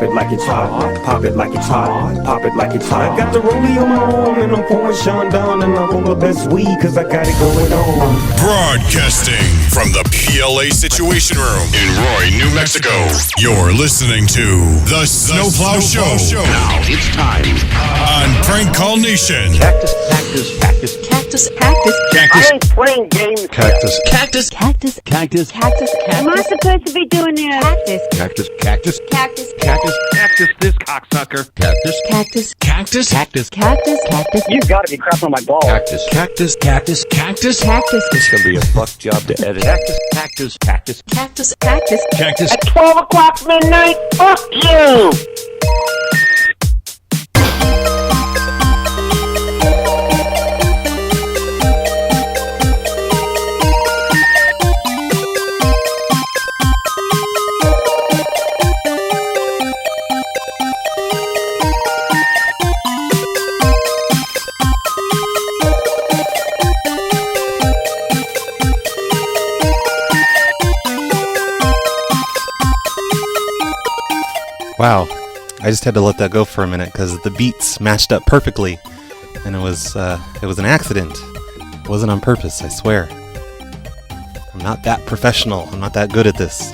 it like it's hot. Pop it like it's hot. Pop it like it's hot. I got the rollie on my arm and I'm pouring Sean down and I'm on the best weed cause I got it going on. Broadcasting from the PLA Situation Room in Roy, New Mexico. You're listening to The Snowplow Show. Now it's time on Prank Call Nation. Cactus, cactus, cactus, cactus, cactus, cactus. I ain't playing games. Cactus, cactus, cactus, cactus, cactus, cactus. Am I supposed to be doing this? Cactus, cactus, Cactus. cactus, cactus, this cocksucker. Cactus, Cactus. cactus, cactus, Cactus. Cactus. You gotta be crapping on my balls. cactus, cactus, cactus, cactus, Cactus. It's gonna be a fuck job to edit. Cactus, cactus, cactus, Cactus. Cactus. cactus. At 12 o'clock midnight, fuck you! Wow, I just had to let that go for a minute because the beats matched up perfectly, and it was an accident. It wasn't on purpose, I swear. I'm not that professional. I'm not that good at this.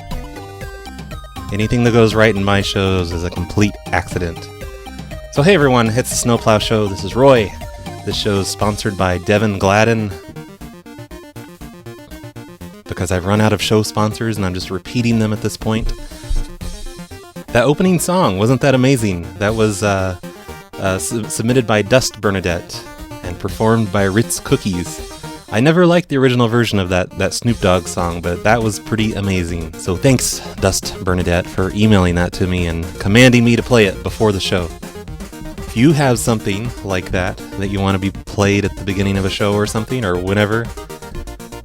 Anything that goes right in my shows is a complete accident. So hey everyone, it's the Snowplow Show. This is Roy. This show is sponsored by Devin Gladden because I've run out of show sponsors and I'm just repeating them at this point. That opening song, wasn't that amazing? That was submitted by Dustbernadette and performed by Ritz Cookies. I never liked the original version of that Snoop Dogg song, but that was pretty amazing. So thanks, Dustbernadette, for emailing that to me and commanding me to play it before the show. If you have something like that you want to be played at the beginning of a show or something, or whenever,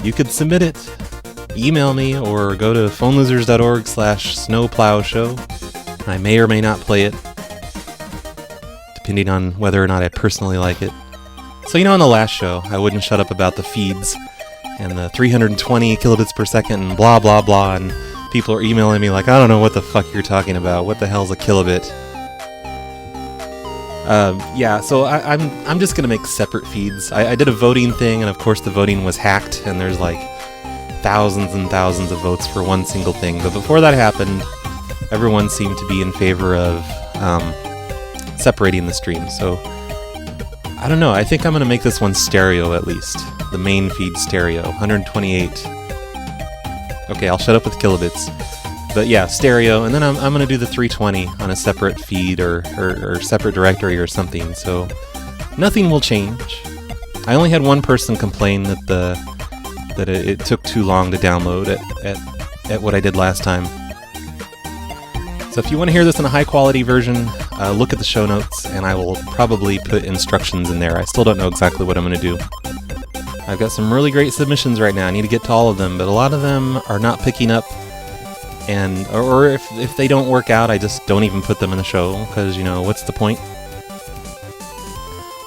you could submit it. Email me or go to phonelosers.org/snowplowshow. I may or may not play it, depending on whether or not I personally like it. So on the last show, I wouldn't shut up about the feeds and the 320 kilobits per second and blah blah blah, and people are emailing me like, I don't know what the fuck you're talking about. What the hell's a kilobit? So I'm just gonna make separate feeds. I did a voting thing, and of course the voting was hacked, and there's like thousands and thousands of votes for one single thing. But before that happened, everyone seemed to be in favor of separating the stream. So I don't know. I think I'm going to make this one stereo at least. The main feed stereo, 128. Okay, I'll shut up with kilobits. But yeah, stereo. And then I'm going to do the 320 on a separate feed or separate directory or something. So nothing will change. I only had one person complain that it took too long to download at what I did last time. So if you want to hear this in a high quality version, look at the show notes and I will probably put instructions in there. I still don't know exactly what I'm going to do. I've got some really great submissions right now. I need to get to all of them, but a lot of them are not picking up, and or if they don't work out, I just don't even put them in the show because, what's the point?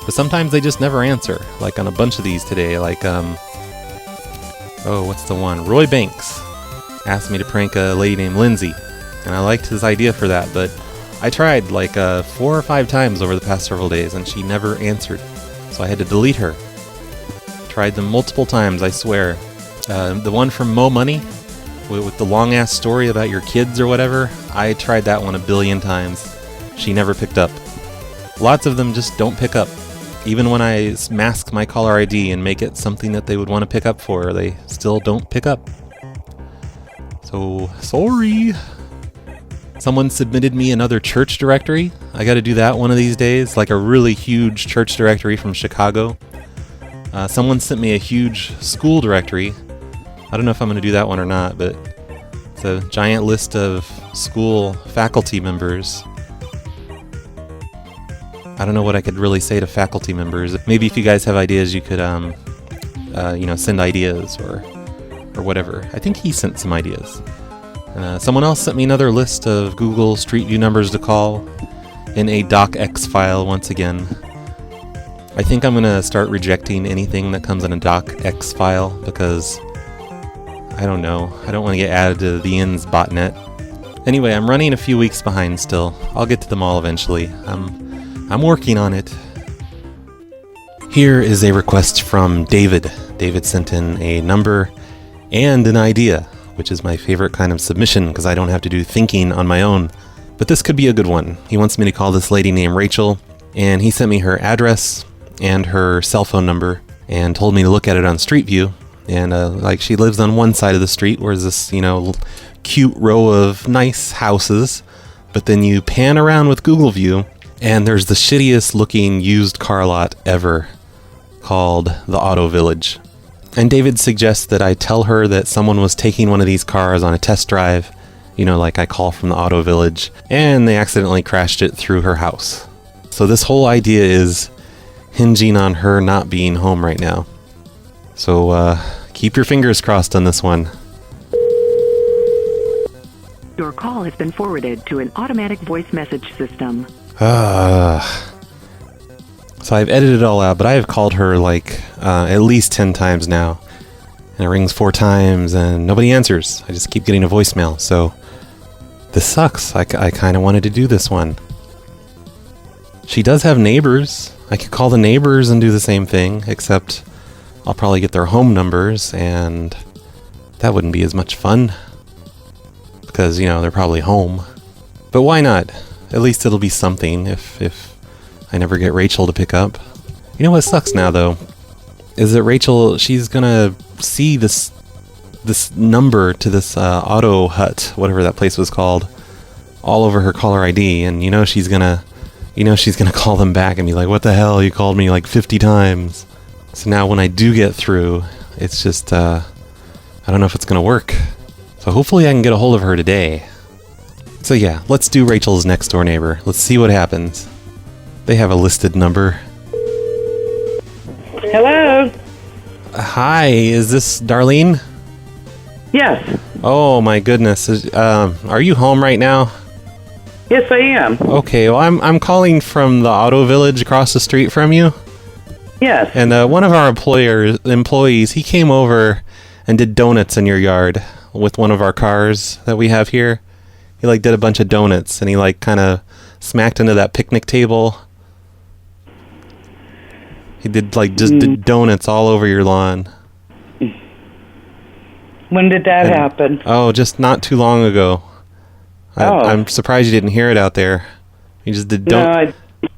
But sometimes they just never answer, like on a bunch of these today, like, what's the one? Roy Banks asked me to prank a lady named Lindsay. And I liked his idea for that, but I tried like 4 or 5 times over the past several days, and she never answered. So I had to delete her. Tried them multiple times, I swear. The one from Mo Money, with the long-ass story about your kids or whatever, I tried that one 1 billion times. She never picked up. Lots of them just don't pick up. Even when I mask my caller ID and make it something that they would want to pick up for, they still don't pick up. So, sorry. Someone submitted me another church directory. I gotta do that one of these days, like a really huge church directory from Chicago. Someone sent me a huge school directory. I don't know if I'm gonna do that one or not, but it's a giant list of school faculty members. I don't know what I could really say to faculty members. Maybe if you guys have ideas, you could, send ideas or whatever. I think he sent some ideas. Someone else sent me another list of Google Street View numbers to call in a docx file once again. I think I'm going to start rejecting anything that comes in a docx file because, I don't know, I don't want to get added to the INS botnet Anyway, I'm running a few weeks behind still. I'll get to the mall eventually. I'm working on it. Here is a request from David. David sent in a number and an idea, which is my favorite kind of submission because I don't have to do thinking on my own. But this could be a good one. He wants me to call this lady named Rachel, and he sent me her address and her cell phone number and told me to look at it on Street View. And like she lives on one side of the street where there's this, cute row of nice houses. But then you pan around with Google View and there's the shittiest looking used car lot ever called the Auto Village. And David suggests that I tell her that someone was taking one of these cars on a test drive, like I call from the Auto Village, and they accidentally crashed it through her house. So this whole idea is hinging on her not being home right now. So keep your fingers crossed on this one. Your call has been forwarded to an automatic voice message system. So I've edited it all out, but I have called her at least 10 times now. And it rings 4 times and nobody answers. I just keep getting a voicemail. So this sucks. I kind of wanted to do this one. She does have neighbors. I could call the neighbors and do the same thing, except I'll probably get their home numbers and that wouldn't be as much fun. Because, they're probably home. But why not? At least it'll be something if I never get Rachel to pick up. You know what sucks now, though? Is that Rachel, she's gonna see this number to this auto hut, whatever that place was called, all over her caller ID, and she's gonna call them back and be like, what the hell, you called me 50 times. So now when I do get through, it's just, I don't know if it's gonna work. So hopefully I can get a hold of her today. So yeah, let's do Rachel's next door neighbor. Let's see what happens. They have a listed number. Hello? Hi, is this Darlene? Yes. Oh my goodness. Are you home right now? Yes, I am. Okay, well I'm calling from the Auto Village across the street from you. Yes. And one of our employees, he came over and did donuts in your yard with one of our cars that we have here. He did a bunch of donuts and he kind of smacked into that picnic table. He did did donuts all over your lawn. When did that happen? Oh, just not too long ago. I'm surprised you didn't hear it out there. He just did donuts. No,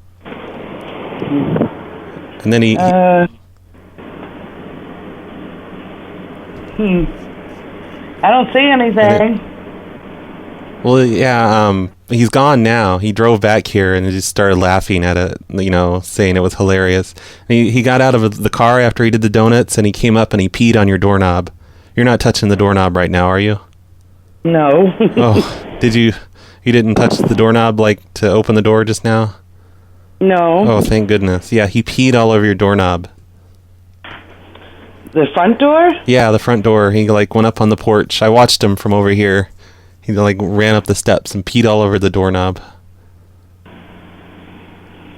and then he I don't see anything. Well, yeah, he's gone now. He drove back here and just started laughing at it, saying it was hilarious. And he got out of the car after he did the donuts and he came up and he peed on your doorknob. You're not touching the doorknob right now, are you? No. Oh, did you? You didn't touch the doorknob to open the door just now? No. Oh, thank goodness. Yeah, he peed all over your doorknob. The front door? Yeah, the front door. He went up on the porch. I watched him from over here. He ran up the steps and peed all over the doorknob.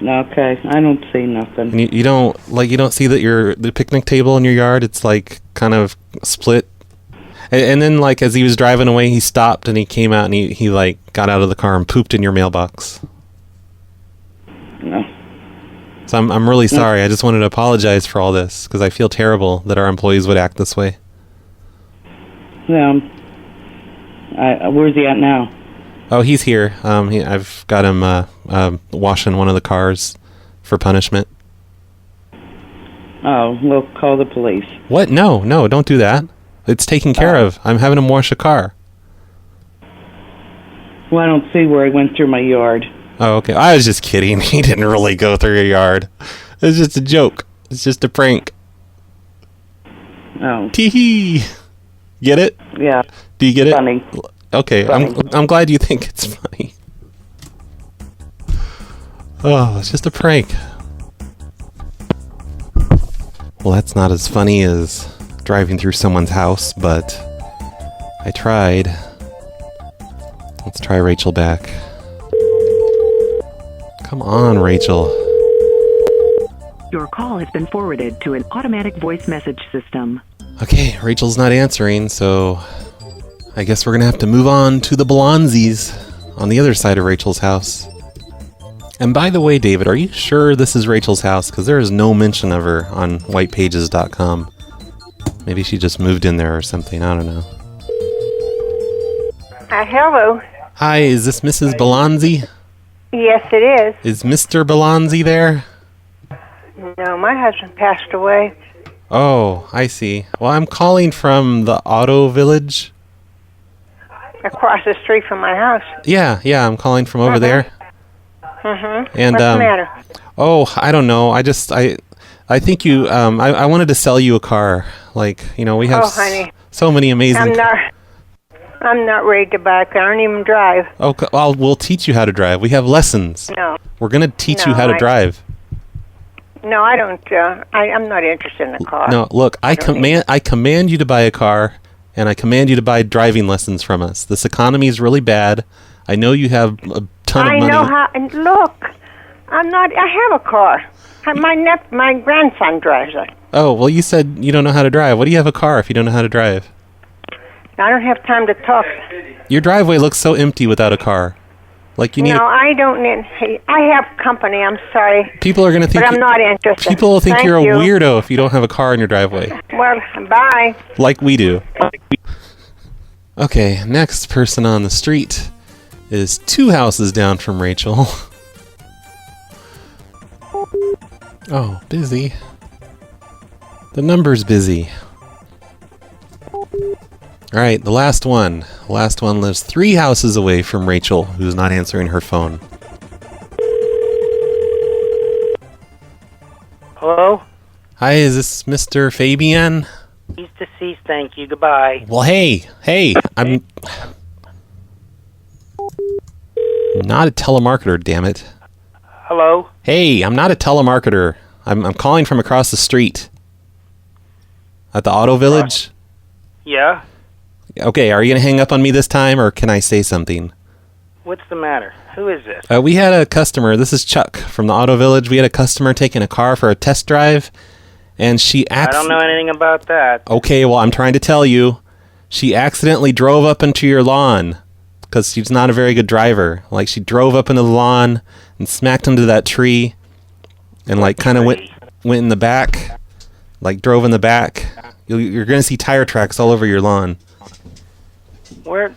Okay, I don't see nothing. And you don't see that the picnic table in your yard, it's kind of split. And then as he was driving away, he stopped and he came out and he got out of the car and pooped in your mailbox. No. So I'm really sorry. I just wanted to apologize for all this because I feel terrible that our employees would act this way. Yeah. Where's he at now? Oh, he's here. I've got him washing one of the cars for punishment. Oh, we'll call the police. What? No, don't do that. It's taken care of. I'm having him wash a car. Well, I don't see where he went through my yard. Oh, okay. I was just kidding. He didn't really go through your yard. It's just a joke. It's just a prank. Oh. Tee-hee. Get it? Yeah. Do you get it? Funny. Okay. Funny. I'm glad you think it's funny. Oh, it's just a prank. Well, that's not as funny as driving through someone's house, but I tried. Let's try Rachel back. Come on, Rachel. Your call has been forwarded to an automatic voice message system. Okay, Rachel's not answering, so I guess we're gonna have to move on to the Blonzies on the other side of Rachel's house. And by the way, David, are you sure this is Rachel's house? Because there is no mention of her on whitepages.com. Maybe she just moved in there or something. I don't know. Hello. Hi, is this Mrs. Belonzi? Yes, it is. Is Mr. Belonzi there? No, my husband passed away. Oh, I see. Well, I'm calling from the Auto Village. Across the street from my house. Yeah, I'm calling from over there. Mm-hmm. And What's the matter? Oh, I don't know. I think you. I wanted to sell you a car. Like, you know, we have honey. so many amazing. I'm not ready to buy a car. I don't even drive. Okay, well, we'll teach you how to drive. We have lessons. No. We're gonna teach you how to drive. No, I don't. I'm not interested in a car. No, look, I command you to buy a car, and I command you to buy driving lessons from us. This economy is really bad. I know you have a ton of money. I know how. And look, I'm not. I have a car. My grandson drives it. Oh, well, you said you don't know how to drive. What do you have a car if you don't know how to drive? I don't have time to talk. Your driveway looks so empty without a car. Like you need. No, I don't need. I have company. I'm sorry. People are gonna think. But I'm not interested. People will think Thank you're a you. weirdo if you don't have a car in your driveway. Well, bye. Like we do. Okay, next person on the street is 2 houses down from Rachel. Oh, busy. The number's busy. Alright, the last one. The last one lives 3 houses away from Rachel, who's not answering her phone. Hello? Hi, is this Mr. Fabian? He's deceased, thank you. Goodbye. Well, hey, I'm not a telemarketer, damn it. Hello? Hey, I'm not a telemarketer. I'm calling from across the street. At the Auto Village? Yeah? Okay, are you going to hang up on me this time, or can I say something? What's the matter? Who is this? We had a customer, this is Chuck from the Auto Village. We had a customer taking a car for a test drive, and she I don't know anything about that. Okay, well, I'm trying to tell you. She accidentally drove up into your lawn, because she's not a very good driver. Like, she drove up into the lawn and smacked into that tree, and, like, kind of went in the back, like, drove in the back. You're going to see tire tracks all over your lawn. Where?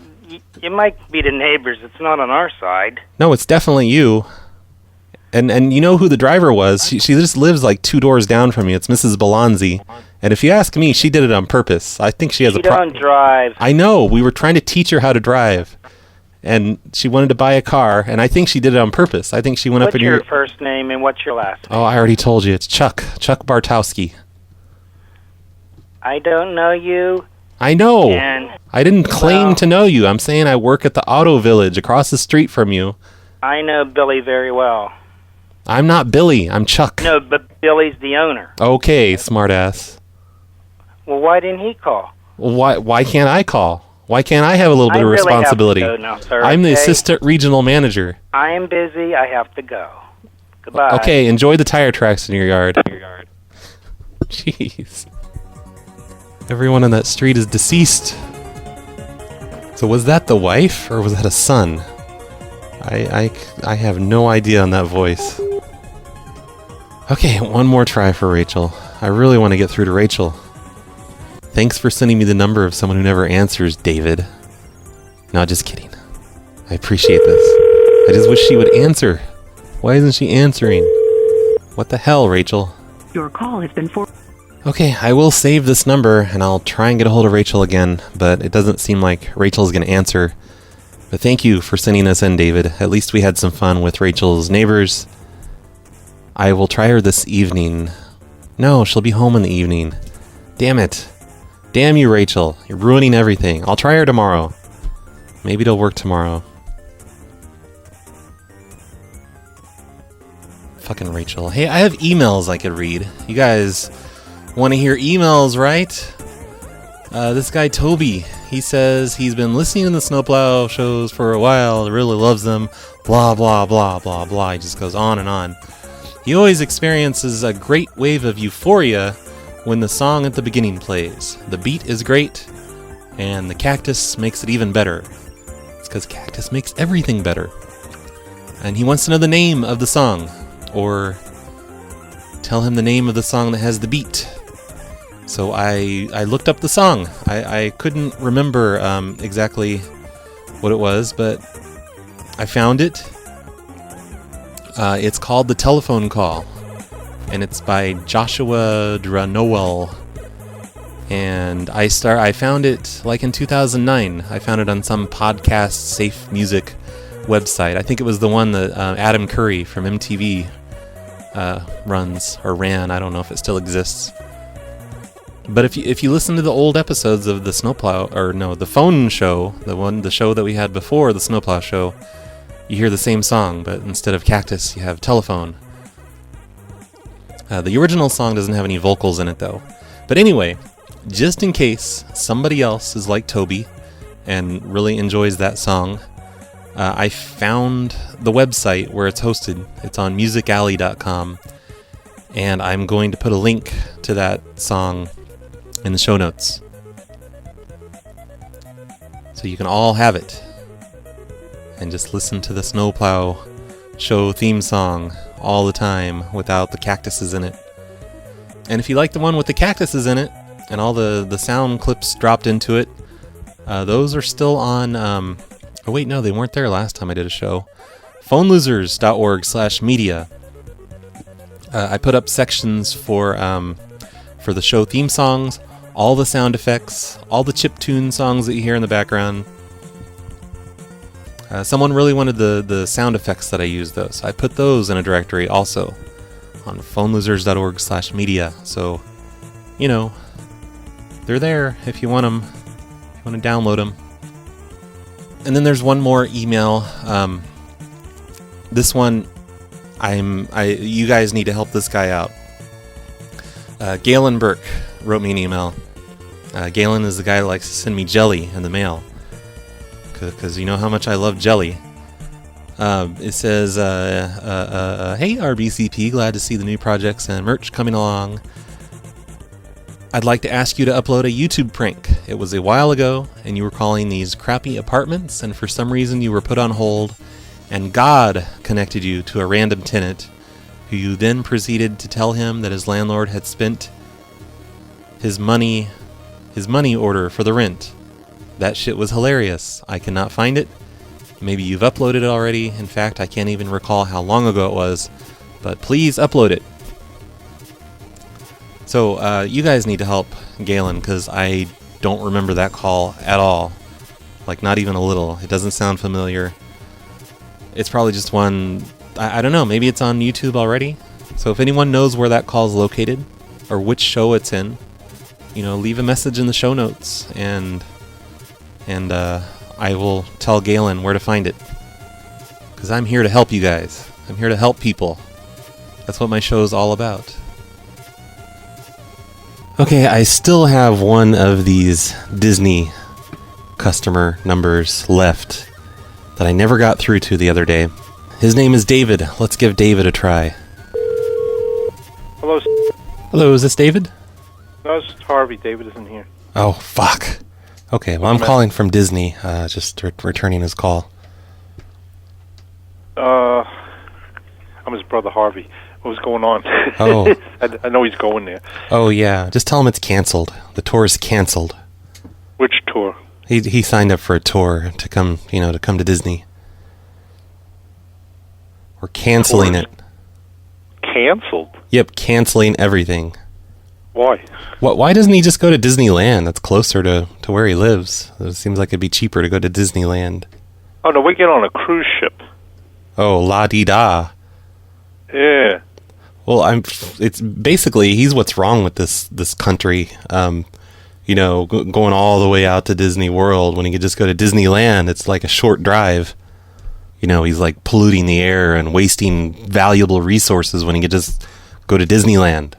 You might be the neighbors. It's not on our side. No, it's definitely you. And you know who the driver was. She just lives like 2 doors down from you. It's Mrs. Belonzi. And if you ask me, she did it on purpose. I think she has She don't drive. I know. We were trying to teach her how to drive. And she wanted to buy a car, and I think she did it on purpose. I think she went up in What's your first name and what's your last name? Oh, I already told you. It's Chuck Bartowski. I don't know you. I know. And, I didn't claim to know you. I'm saying I work at the Auto Village across the street from you. I know Billy very well. I'm not Billy. I'm Chuck. No, but Billy's the owner. Okay, smartass. Well, why didn't he call? Well, why can't I call? Why can't I have a little bit of responsibility? Have to go now, sir, I'm the okay? assistant regional manager. I am busy. I have to go. Goodbye. Okay, enjoy the tire tracks in your yard. Jeez. Everyone on that street is deceased. So was that the wife, or was that a son? I have no idea on that voice. Okay, one more try for Rachel. I really want to get through to Rachel. Thanks for sending me the number of someone who never answers, David. No, just kidding. I appreciate this. I just wish she would answer. Why isn't she answering? What the hell, Rachel? Your call has been forwarded. Okay, I will save this number, and I'll try and get a hold of Rachel again, but it doesn't seem like Rachel's going to answer. But thank you for sending us in, David. At least we had some fun with Rachel's neighbors. I will try her this evening. No, she'll be home in the evening. Damn it. Damn you, Rachel. You're ruining everything. I'll try her tomorrow. Maybe it'll work tomorrow. Fucking Rachel. Hey, I have emails I could read. You guys want to hear emails, right? This guy, Toby, he says he's been listening to the Snowplow shows for a while, really loves them, blah, blah, blah, blah, blah. He just goes on and on. He always experiences a great wave of euphoria when the song at the beginning plays. The beat is great. And the cactus makes it even better. It's because cactus makes everything better. And he wants to know the name of the song, or tell him the name of the song that has the beat. So I looked up the song. I couldn't remember exactly what it was, but I found it. It's called The Telephone Call, and it's by Joshua Dranoel. And I found it like in 2009. I found it on some podcast safe music website. I think it was the one that Adam Curry from MTV runs or ran. I don't know if it still exists. But if you listen to the old episodes of the Snowplow, or no, the phone show, the show that we had before the Snowplow show, you hear the same song, but instead of cactus, you have telephone. The original song doesn't have any vocals in it though. But anyway, just in case somebody else is like Toby and really enjoys that song, I found the website where it's hosted. It's on musicalley.com, and I'm going to put a link to that song in the show notes, so you can all have it and just listen to the Snowplow show theme song all the time without the cactuses in it. And if you like the one with the cactuses in it and all the sound clips dropped into it, those are still on oh wait, no, they weren't there last time I did a show. phonelosers.org/media. I put up sections for the show theme songs, all the sound effects, all the chiptune songs that you hear in the background. Someone really wanted the sound effects that I use, though, so I put those in a directory also on phonelosers.org/media. So, you know, they're there if you want them, if you want to download them. And then there's one more email. This one, you guys need to help this guy out. Galen Burke wrote me an email. Galen is the guy that likes to send me jelly in the mail, because you know how much I love jelly. It says, hey RBCP, glad to see the new projects and merch coming along. I'd like to ask you to upload a YouTube prank. It was a while ago, and you were calling these crappy apartments, and for some reason you were put on hold, and God connected you to a random tenant, who you then proceeded to tell him that his landlord had spent his money order for the rent. That shit was hilarious. I cannot find it. Maybe you've uploaded it already. In fact, I can't even recall how long ago it was, but please upload it. So, you guys need to help Galen, because I don't remember that call at all. Like, not even a little. It doesn't sound familiar. It's probably just one, I don't know, maybe it's on YouTube already. So if anyone knows where that call is located, or which show it's in, you know, leave a message in the show notes, and I will tell Galen where to find it. Because I'm here to help you guys. I'm here to help people. That's what my show is all about. Okay, I still have one of these Disney customer numbers left that I never got through to the other day. His name is David. Let's give David a try. Hello. Hello, is this David? No, it's Harvey. David isn't here. Oh, fuck. Okay, well, I'm calling from Disney, just returning his call. I'm his brother Harvey. What's going on? Oh. I know he's going there. Oh, yeah. Just tell him it's canceled. The tour is canceled. Which tour? He signed up for a tour to come, to come to Disney. We're canceling it. Canceled? Yep, canceling everything. Why? Why doesn't he just go to Disneyland? That's closer to where he lives. It seems like it'd be cheaper to go to Disneyland. Oh, no, we get on a cruise ship. Oh, la-dee-da. Yeah. Well, it's basically, he's what's wrong with this country. Going all the way out to Disney World when he could just go to Disneyland. It's like a short drive. He's like polluting the air and wasting valuable resources when he could just go to Disneyland.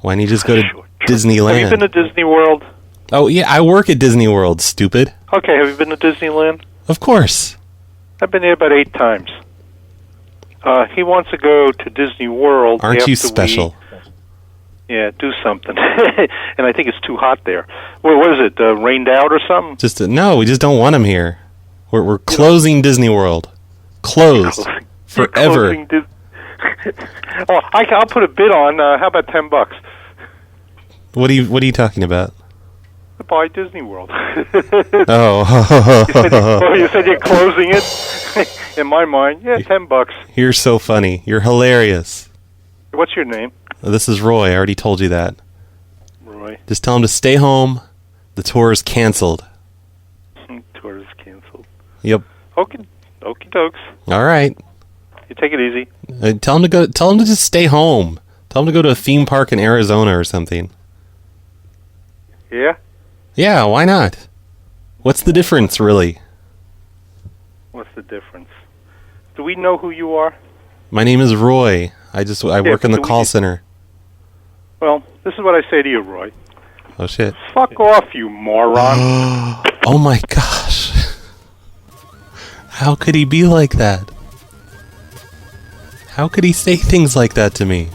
Why don't you just go to Disneyland? Have you been to Disney World? Oh, yeah, I work at Disney World, stupid. Okay, have you been to Disneyland? Of course. I've been there about 8 times. He wants to go to Disney World. Aren't you special? Yeah, do something. And I think it's too hot there. Well, what is it? Rained out or something? No, we just don't want him here. We're closing Disney World. Closed. Forever. Oh, I'll put a bid on. How about $10? What are you talking about? Buy Disney World. Oh. You said you're closing it? In my mind, yeah, $10. You're so funny. You're hilarious. What's your name? This is Roy. I already told you that. Roy. Just tell him to stay home. The tour is canceled. Tour is canceled. Yep. Okie dokes. All right. You take it easy. Tell him to just stay home. Tell him to go to a theme park in Arizona or something. Yeah? Yeah, why not? What's the difference, really? What's the difference? Do we know who you are? My name is Roy. I work in the call center. Well, this is what I say to you, Roy. Oh, shit. Fuck off, you moron. Oh, my gosh. How could he be like that? How could he say things like that to me?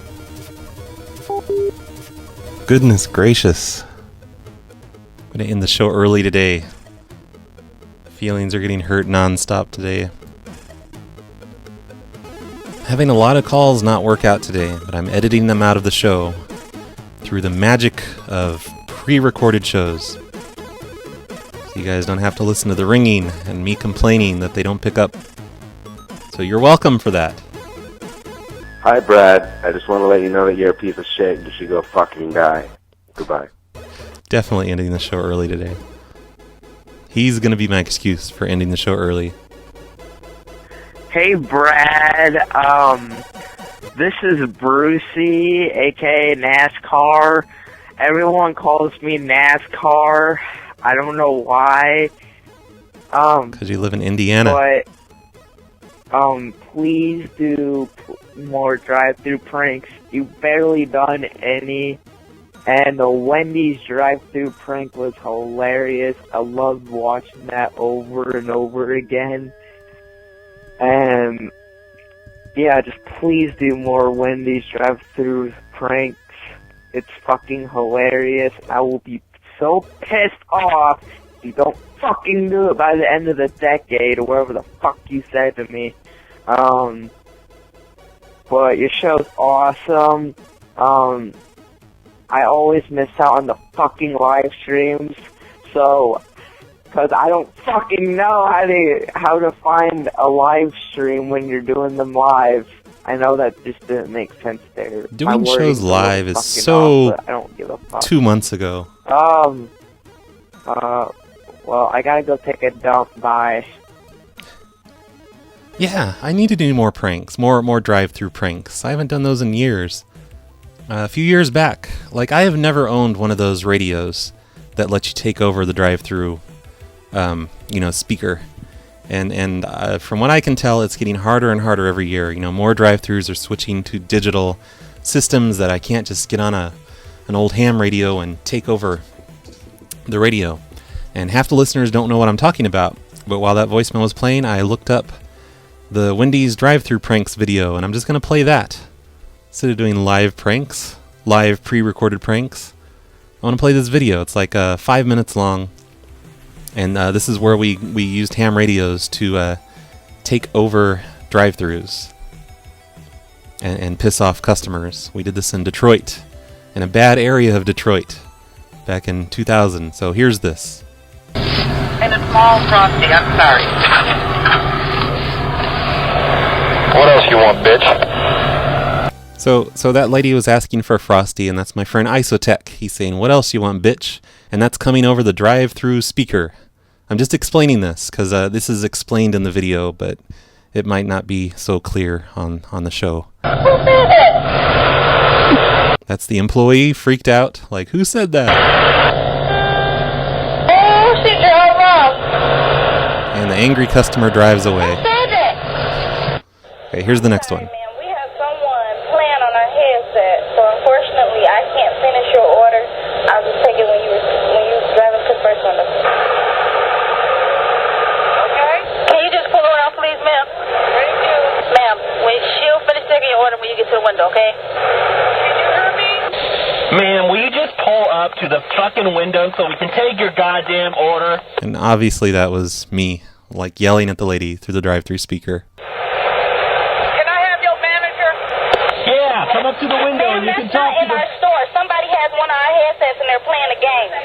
Goodness gracious. I'm going to end the show early today. Feelings are getting hurt nonstop today. Having a lot of calls not work out today, but I'm editing them out of the show through the magic of pre-recorded shows. So you guys don't have to listen to the ringing and me complaining that they don't pick up. So you're welcome for that. Hi, Brad. I just want to let you know that you're a piece of shit. You should go fucking die. Goodbye. Definitely ending the show early today. He's going to be my excuse for ending the show early. Hey, Brad. This is Brucey, a.k.a. NASCAR. Everyone calls me NASCAR. I don't know why. Because you live in Indiana. But, please do more drive-thru pranks. You've barely done any. And the Wendy's drive-thru prank was hilarious. I loved watching that over and over again. And yeah, just please do more Wendy's drive-thru pranks. It's fucking hilarious. I will be so pissed off if you don't fucking do it by the end of the decade or whatever the fuck you said to me. But your show's awesome. I always miss out on the fucking live streams, so, because I don't fucking know how to find a live stream when you're doing them live. I know that just didn't make sense there. Doing shows live is so I don't give a fuck. 2 months ago. Well, I gotta go take a dump. Bye. Yeah, I need to do more pranks, more drive-thru pranks. I haven't done those in years. A few years back, I have never owned one of those radios that let you take over the drive-thru, speaker. And from what I can tell, it's getting harder and harder every year. More drive-thrus are switching to digital systems that I can't just get on an old ham radio and take over the radio. And half the listeners don't know what I'm talking about. But while that voicemail was playing, I looked up the Wendy's drive-thru pranks video, and I'm just going to play that. Instead of doing live pranks, live pre-recorded pranks, I want to play this video. It's 5 minutes long. And this is where we used ham radios to take over drive-thrus and piss off customers. We did this in Detroit, in a bad area of Detroit, back in 2000. So here's this. And a small frosty, I'm sorry. What else you want, bitch? So that lady was asking for a Frosty, and that's my friend Isotech. He's saying, what else you want, bitch? And that's coming over the drive-thru speaker. I'm just explaining this, because this is explained in the video, but it might not be so clear on the show. Who said that? That's the employee freaked out, who said that? Oh, she drove off. And the angry customer drives away. Who said that? Okay, here's the next one. So unfortunately, I can't finish your order. I'll just take it when you drive up to the first window. Okay. Can you just pull around, please, ma'am? Thank you. Ma'am, she'll finish taking your order when you get to the window, okay? Can you hear me? Man, will you just pull up to the fucking window so we can take your goddamn order? And obviously that was me, like yelling at the lady through the drive-thru speaker. Can I have your manager? Yeah, come up to the window and you can talk to in our store. Somebody has one of our headsets and they're playing a game.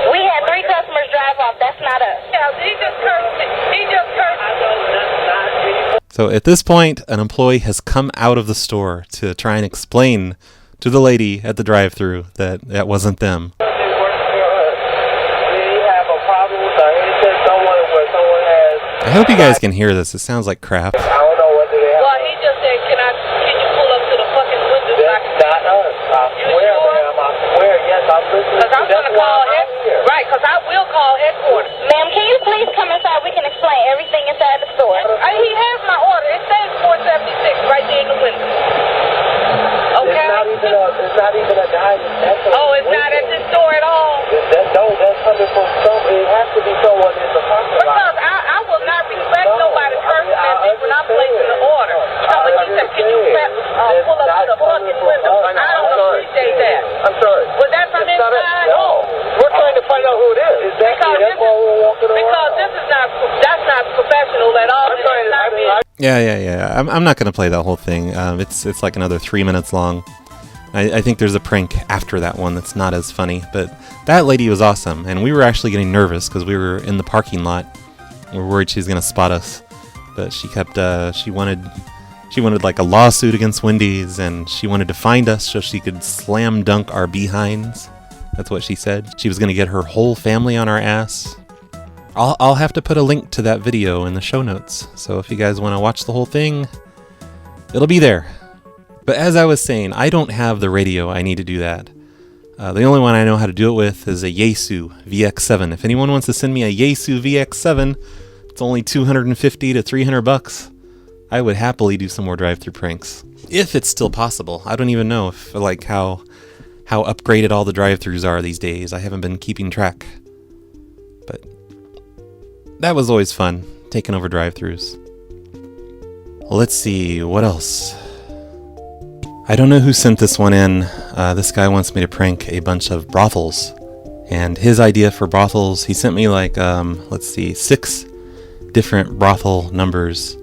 We had 3 customers drive off. That's not us. Yeah, he just cursed me. He just cursed me. So at this point, an employee has come out of the store to try and explain to the lady at the drive-thru that that wasn't them. We have a problem with our headset. Someone has... I hope you guys can hear this. It sounds like crap. I don't know whether they have... Well, he just said, can you pull up to the fucking window? That's not us. I swear, ma'am. I swear, yes, I'm listening. Because I'm going to call headquarters. Right, because I will call headquarters. Ma'am, can you please come inside? We can explain everything inside the store. He has my order. It says 476 right there in the window. Okay? It's not even a dining. Oh, it's not at this store at all? That's coming from somebody. It has to be someone in the parking lot. Because I will not respect nobody cursing at me when I'm placing the order. Somebody said, can you pull up to the fucking window? I don't appreciate that. I'm sorry. Was that from inside? No. We're trying to find out who it is. Because this is not, that's not professional at all. Yeah. I'm not going to play that whole thing. It's like another 3 minutes long. I think there's a prank after that one that's not as funny, but that lady was awesome, and we were actually getting nervous because we were in the parking lot. We were worried she was going to spot us, but she kept, she wanted like a lawsuit against Wendy's, and she wanted to find us so she could slam dunk our behinds. That's what she said. She was going to get her whole family on our ass. I'll have to put a link to that video in the show notes, so if you guys want to watch the whole thing, it'll be there. But as I was saying, I don't have the radio I need to do that. The only one I know how to do it with is a Yaesu VX7. If anyone wants to send me a Yaesu VX7, it's only $250 to $300. I would happily do some more drive-thru pranks. If it's still possible. I don't even know if like how upgraded all the drive-thrus are these days. I haven't been keeping track. But that was always fun, taking over drive-thrus. Let's see, what else? I don't know who sent this one in. This guy wants me to prank a bunch of brothels. And his idea for brothels, he sent me like, 6 different brothel numbers.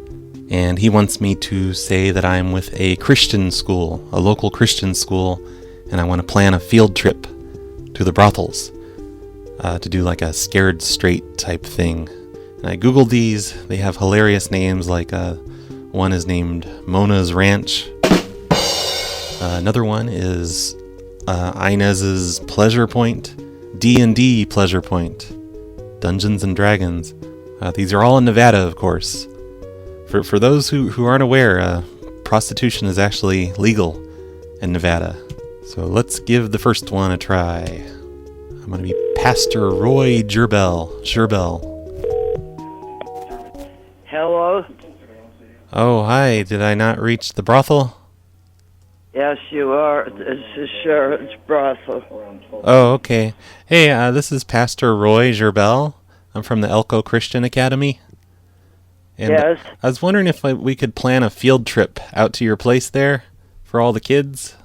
And he wants me to say that I'm with a Christian school, a local Christian school, and I want to plan a field trip to the brothels to do like a scared straight type thing. And I googled these. They have hilarious names, like one is named Mona's Ranch. Another one is Inez's Pleasure Point, D&D Pleasure Point, Dungeons and Dragons. These are all in Nevada, of course. For those who aren't aware, prostitution is actually legal in Nevada. So let's give the first one a try. I'm going to be Pastor Roy Gerbel. Hello? Oh, hi. Did I not reach the brothel? Yes, you are. This is Sharon's brothel. Oh, okay. Hey, this is Pastor Roy Gerbel. I'm from the Elko Christian Academy. And yes. I was wondering if we could plan a field trip out to your place there for all the kids.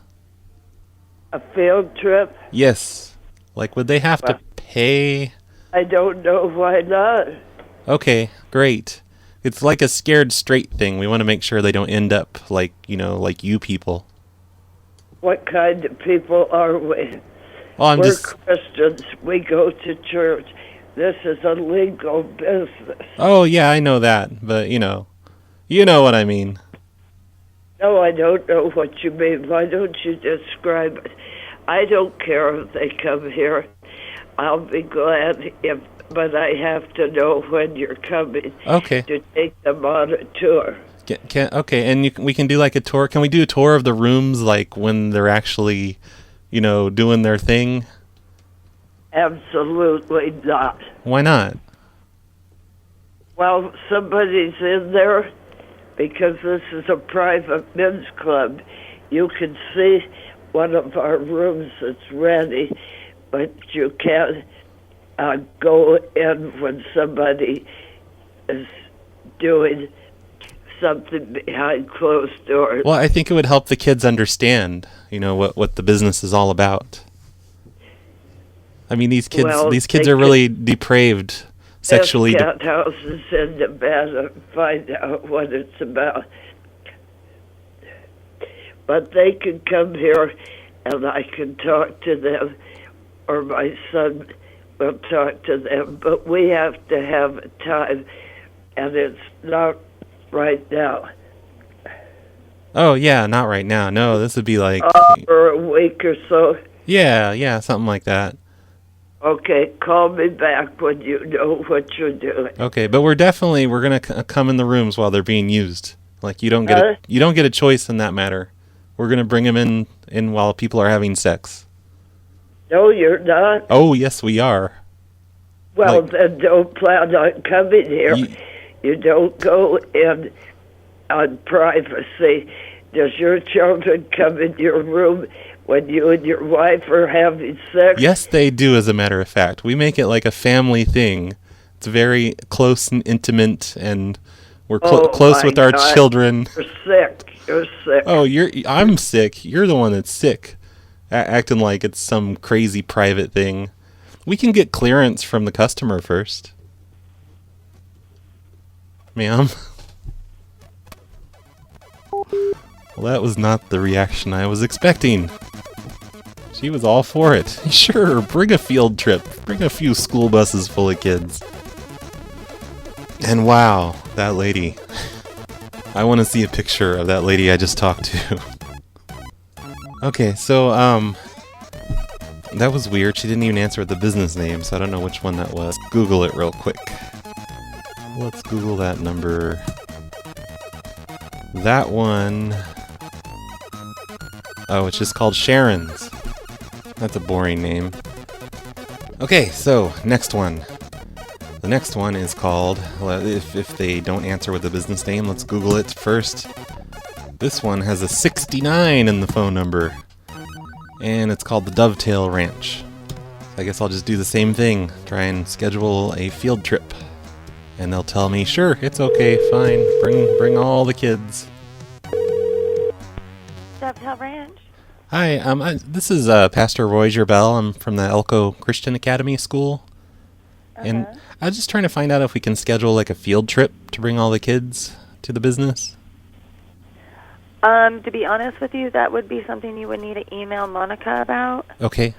A field trip? Yes. Like, would they have to pay? I don't know. Why not? Okay, great. It's like a scared straight thing. We want to make sure they don't end up like, like you people. What kind of people are we? Well, We're Christians. We go to church. This is a legal business. Oh, yeah, I know that. But, you know what I mean. No, I don't know what you mean. Why don't you describe it? I don't care if they come here. I'll be glad but I have to know when you're coming. Okay. To take them on a tour. Okay, and we can do like a tour. Can we do a tour of the rooms, like when they're actually, doing their thing? Absolutely not. Why not? Well, somebody's in there because this is a private men's club. You can see one of our rooms that's ready, but you can't go in when somebody is doing something behind closed doors. Well, I think it would help the kids understand, what the business is all about. I mean, these kids Well, are really depraved sexually. Cat house is in Nevada. Find out what it's about. But they can come here, and I can talk to them, or my son will talk to them. But we have to have a time, and it's not right now. Oh, yeah, not right now. No, this would be like... for a week or so. Yeah, something like that. Okay, call me back when you know what you're doing. Okay, but we're going to come in the rooms while they're being used. Like, you don't get a choice in that matter. We're going to bring them in while people are having sex. No, you're not. Oh, yes, we are. Well, then don't plan on coming here. You don't go in on privacy. Does your children come in your room when you and your wife are having sex? Yes, they do, as a matter of fact. We make it like a family thing. It's very close and intimate, and we're close with our children. You're sick. You're sick. Oh, I'm sick. You're the one that's sick. Acting like it's some crazy private thing. We can get clearance from the customer first. Ma'am? Well, that was not the reaction I was expecting. She was all for it. Sure, bring a field trip. Bring a few school buses full of kids. And wow, that lady. I want to see a picture of that lady I just talked to. Okay, so, that was weird. She didn't even answer the business name, so I don't know which one that was. Google it real quick. Let's Google that number. That one... Oh, it's just called Sharon's. That's a boring name. Okay, so, next one. The next one is called... Well, if they don't answer with the business name, let's Google it first. This one has a 69 in the phone number. And it's called the Dovetail Ranch. I guess I'll just do the same thing. Try and schedule a field trip. And they'll tell me, sure, it's okay, fine. Bring all the kids. Dovetail Ranch. Hi, this is Pastor Roy Gerbel. I'm from the Elko Christian Academy School. And I was just trying to find out if we can schedule like a field trip to bring all the kids to the business. To be honest with you, that would be something you would need to email Monica about. Okay.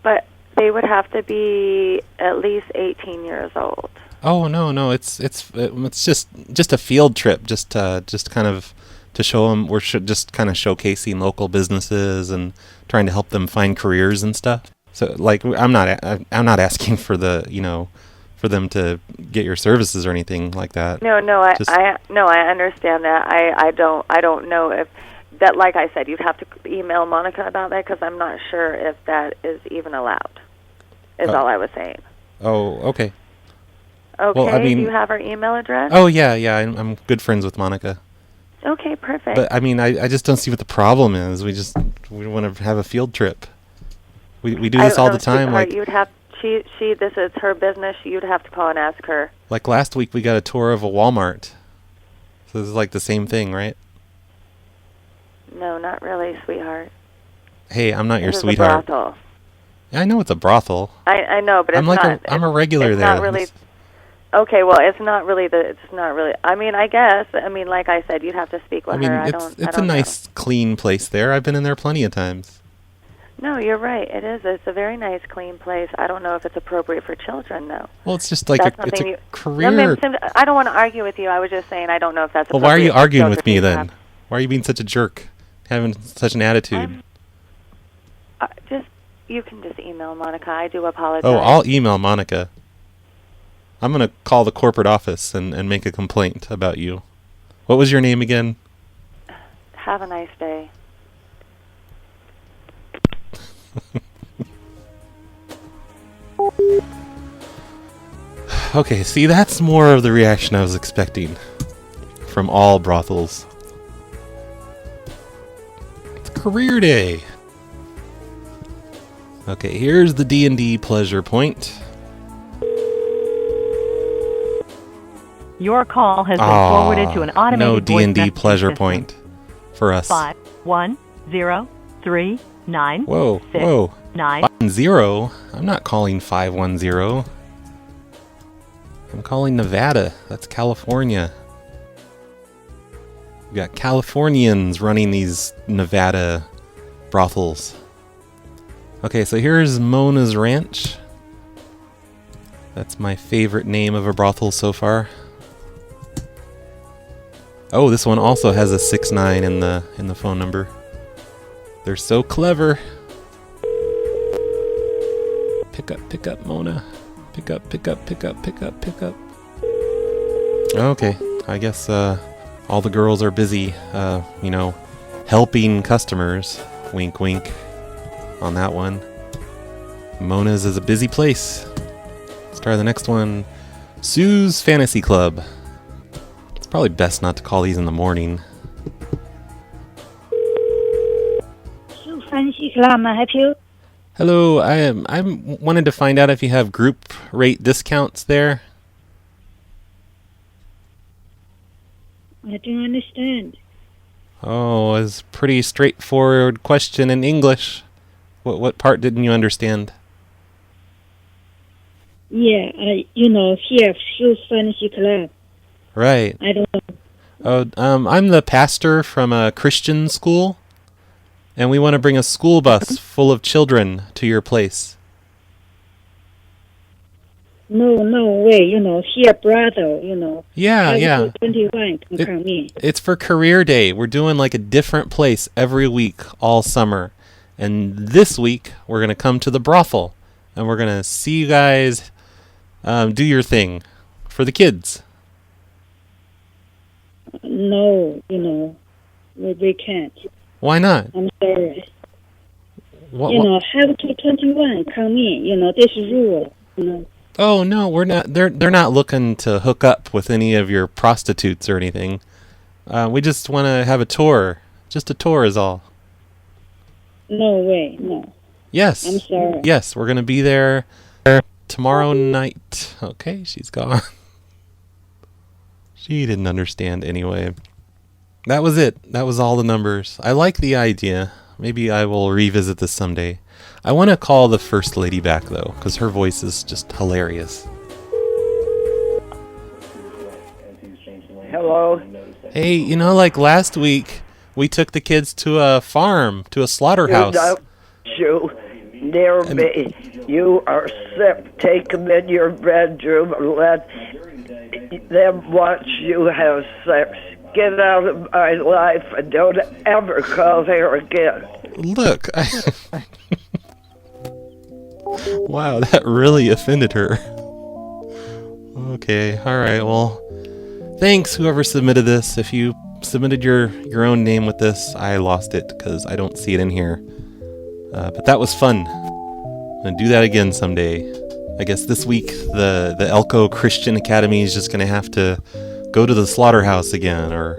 But they would have to be at least 18 years old. Oh no, it's just a field trip, just kind of to show them. We're just kind of showcasing local businesses and trying to help them find careers and stuff. So like I'm not asking for for them to get your services or anything like that. No, I understand that. I don't know if that. Like I said, you'd have to email Monica about that because I'm not sure if that is even allowed. Is all I was saying. Oh, okay. Okay. Well, I mean, do you have her email address? Oh yeah. I'm good friends with Monica. Okay, perfect. But I mean, I just don't see what the problem is. We want to have a field trip. We do this all the time. Like you'd have. This is her business. You'd have to call and ask her. Like last week, we got a tour of a Walmart. So this is like the same thing, right? No, not really, sweetheart. Hey, I'm not your This is sweetheart. A brothel. I know it's a brothel. I know, but I'm it's like not. I'm a regular it's there. Not really. Okay, well, it's not really. I mean, I guess. I mean, like I said, you'd have to speak with her. It's a nice, clean place there. I've been in there plenty of times. No, you're right. It is. It's a very nice, clean place. I don't know if it's appropriate for children, though. Well, it's just like it's a career. No, I don't want to argue with you. I was just saying I don't know if that's appropriate. Well, why are you arguing with me then? Why are you being such a jerk? Having such an attitude? You can just email Monica. I do apologize. Oh, I'll email Monica. I'm going to call the corporate office and make a complaint about you. What was your name again? Have a nice day. Okay, see, that's more of the reaction I was expecting from all brothels. It's career day. Okay, here's the D&D pleasure point. Your call has been forwarded to an automated no D&D voice pleasure system. point for us. 51039. Whoa. 9. 510? I'm not calling 510. I'm calling Nevada. That's California. We got Californians running these Nevada brothels. Okay, so here's Mona's Ranch. That's my favorite name of a brothel so far. Oh, this one also has a 69 in the phone number. They're so clever. Pick up, Mona. Pick up. Okay, I guess all the girls are busy, helping customers. Wink, wink on that one. Mona's is a busy place. Let's try the next one. Sue's Fantasy Club. It's probably best not to call these in the morning. Sue Fantasy Club, may I help you? Hello, I wanted to find out if you have group rate discounts there. I don't understand. Oh, it's a pretty straightforward question in English. What part didn't you understand? Yeah, here, Sue Fantasy Club. Right. I don't know. Oh, I'm the pastor from a Christian school, and we want to bring a school bus full of children to your place. No way, here, Brothel, Yeah. 21 can come in. It's for Career Day. We're doing like a different place every week all summer. And this week, we're going to come to the brothel, and we're going to see you guys do your thing for the kids. No, we can't. Why not? I'm sorry. What? Have to 21 come in, this is rule, Oh no, we're not. They're not looking to hook up with any of your prostitutes or anything. We just want to have a tour. Just a tour is all. No way, no. Yes. I'm sorry. Yes, we're gonna be there tomorrow night. Okay, she's gone. She didn't understand anyway. That was it. That was all the numbers. I like the idea. Maybe I will revisit this someday. I want to call the First Lady back, though, because her voice is just hilarious. Hello? Hey, like last week, we took the kids to a farm, to a slaughterhouse. You near me. You are sick. Take them in your bedroom and let them watch you have sex. Get out of my life and don't ever call here again. Look, wow, that really offended her. Okay, alright, well, thanks whoever submitted this. If you submitted your own name with this, I lost it because I don't see it in here. But that was fun. I'm going to do that again someday. I guess this week the Elko Christian Academy is just going to have to go to the slaughterhouse again or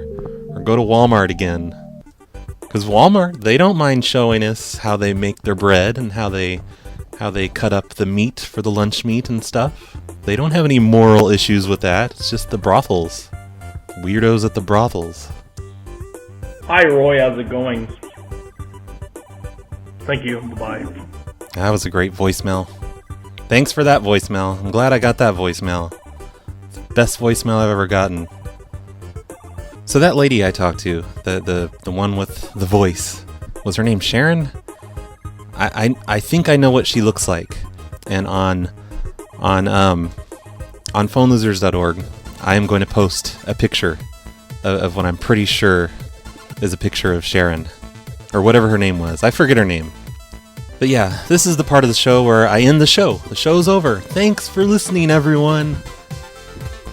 go to Walmart again. Because Walmart, they don't mind showing us how they make their bread and how they cut up the meat for the lunch meat and stuff. They don't have any moral issues with that. It's just the brothels. Weirdos at the brothels. Hi, Roy. How's it going? Thank you. Bye-bye. That was a great voicemail. Thanks for that voicemail. I'm glad I got that voicemail. Best voicemail I've ever gotten. So that lady I talked to, the one with the voice, was her name Sharon? I think I know what she looks like. And on phonelosers.org, I am going to post a picture of what I'm pretty sure is a picture of Sharon. Or whatever her name was. I forget her name. But yeah, this is the part of the show where I end the show. The show's over. Thanks for listening, everyone.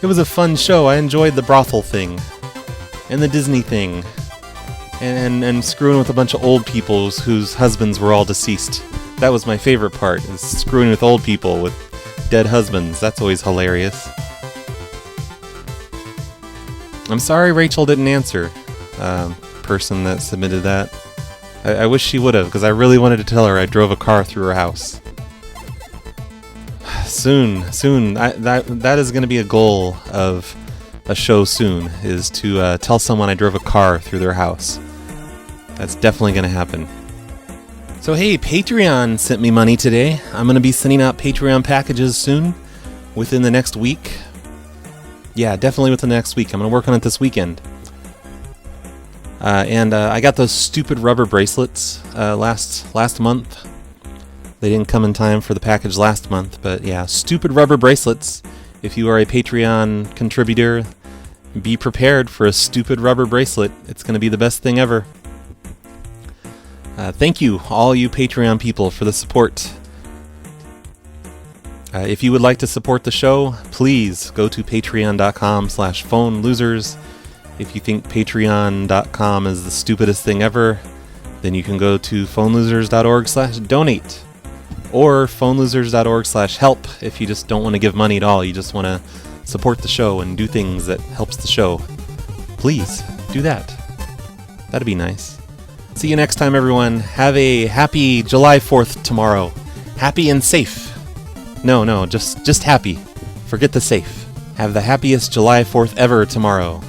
It was a fun show. I enjoyed the brothel thing. And the Disney thing. And screwing with a bunch of old people whose husbands were all deceased. That was my favorite part, is screwing with old people with dead husbands. That's always hilarious. I'm sorry Rachel didn't answer. Person that submitted that. I wish she would have, because I really wanted to tell her I drove a car through her house. Soon. That is going to be a goal of a show soon, is to tell someone I drove a car through their house. That's definitely going to happen. So hey, Patreon sent me money today. I'm going to be sending out Patreon packages soon, within the next week. Yeah, definitely within the next week. I'm going to work on it this weekend. And I got those stupid rubber bracelets last month. They didn't come in time for the package last month, but yeah, stupid rubber bracelets. If you are a Patreon contributor, be prepared for a stupid rubber bracelet. It's going to be the best thing ever. Thank you, all you Patreon people, for the support. If you would like to support the show, please go to patreon.com/phonelosers. If you think patreon.com is the stupidest thing ever, then you can go to phonelosers.org/donate or phonelosers.org/help if you just don't want to give money at all. You just want to support the show and do things that helps the show. Please do that. That'd be nice. See you next time, everyone. Have a happy July 4th tomorrow. Happy and safe. No, just happy. Forget the safe. Have the happiest July 4th ever tomorrow.